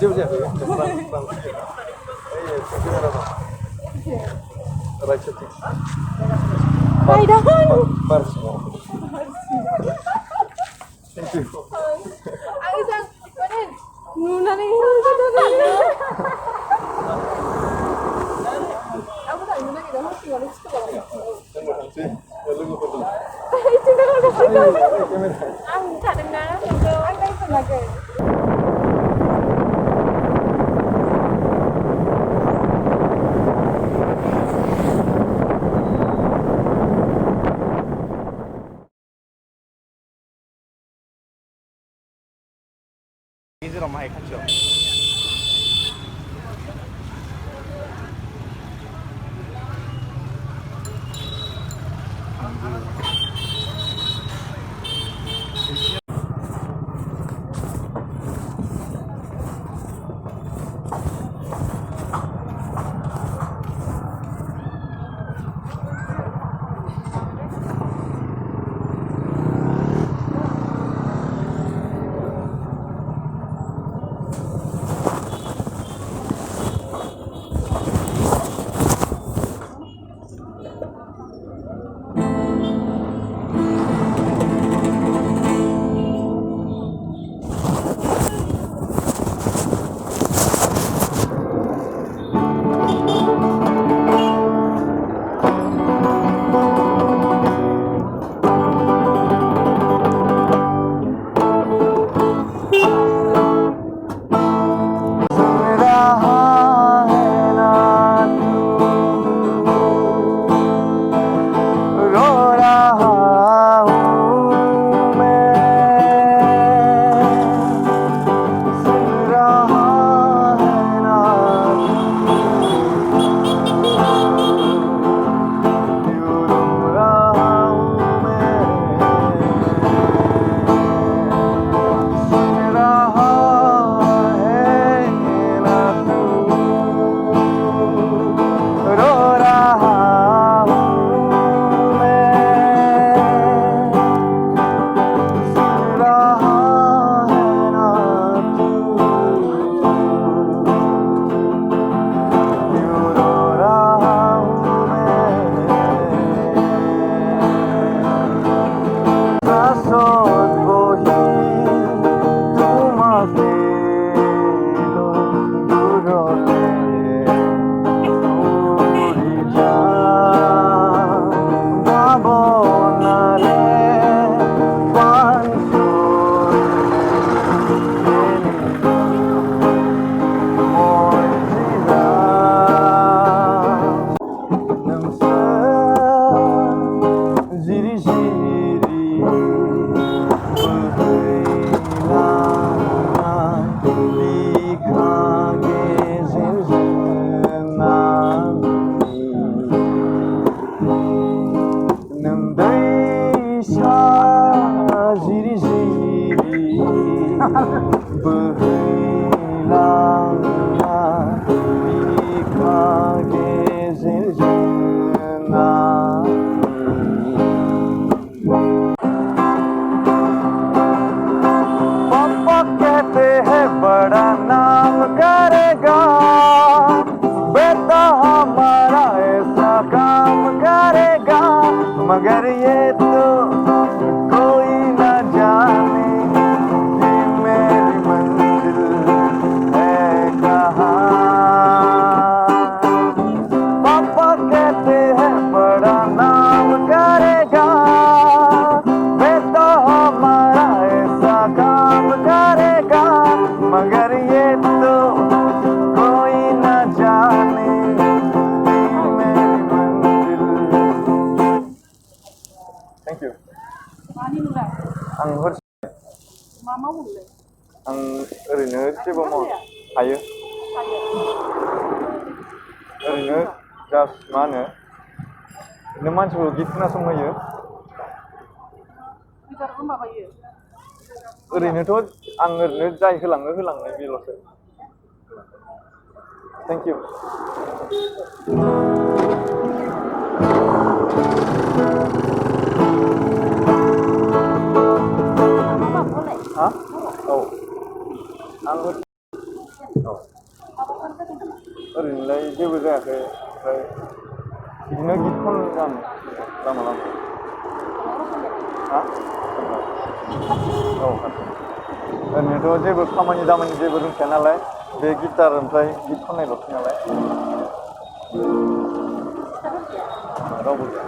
जेबो जायाखै राइटथिं बार सिङाव थेंक इउ आं इसां माने नुनानै आंबो थांनो नागिरदों हस्टेलाव स्कुलाव जोंबो थांसै लोगोफोरजों आं थादोंना नोंखौ आं नायफेराखै गेजेराव माहाय खाथियाव मगर ये तो कोई ना जाने कि मेरी मंजिल है कहाँ। पापा कहते हैं बड़ा नाम करेगा, बेटा हमारा ऐसा काम करेगा, मगर ये तो कोई ना जाने कि मेरी मंजिल। Thank you. आं हरसे मा मावोलै? आं ओरैनो जेबो मावा हायो ओरैनो जास्ट मा होनो नों मानसिफोरखौ गित खोनासंहोयो गिटारबो माबायो ओरैनोथ' आं ओरैनो जाय होलांनाय बेल'सो थेंक इउ हा? औ आं ओरैनोलाय जेबो जायाखै ओमफ्राय बिदिनो गित खनदां लामा लामा हा औ ओरैनोथ' जेबो खामानि दामानि जेबो रोंखाया नालाय बे गिटार ओमफ्राय गित खननायल'सै नालाय रावबो गैया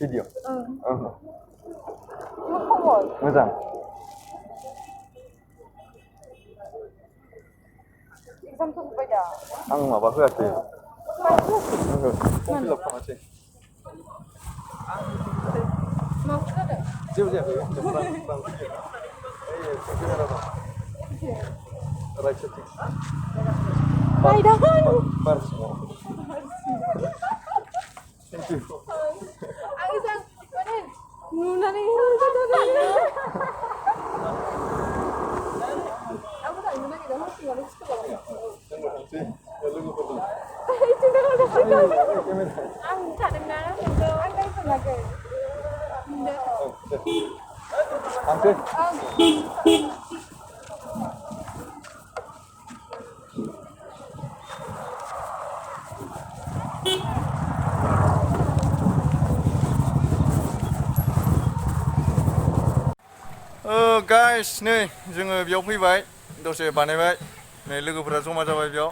Video. मोजां आं माबा होआसै फर्म फिलआप खालामासै जेबो जायाखै Thank you. Guys, नै जोङो बेयाव फैबाय दसे बानायबाय नै लोगोफोरा जमा जाबाय बेयाव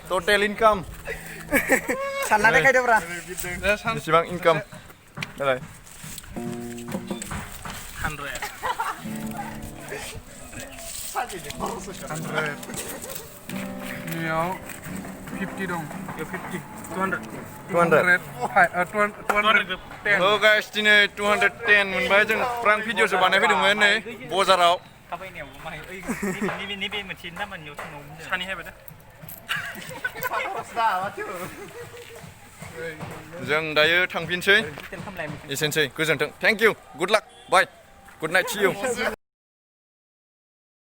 टटेल इनकाम सानना देखायदोब्रा बेसेबां इनकाम दालाय 100 50 dong, ya 50, 200. 200. 210. Oh guys, दिनै 210 मोनबाय जों प्रांक भिडिअसो बानायफैदोंमोन नै बजाराव नैबे मोनसे नामानियाव थांनांगौमोन सानै हायबाय दा जों दायो थांफिनसै एसेनोसै गोजोन्थों thank you good luck bye good night see इउ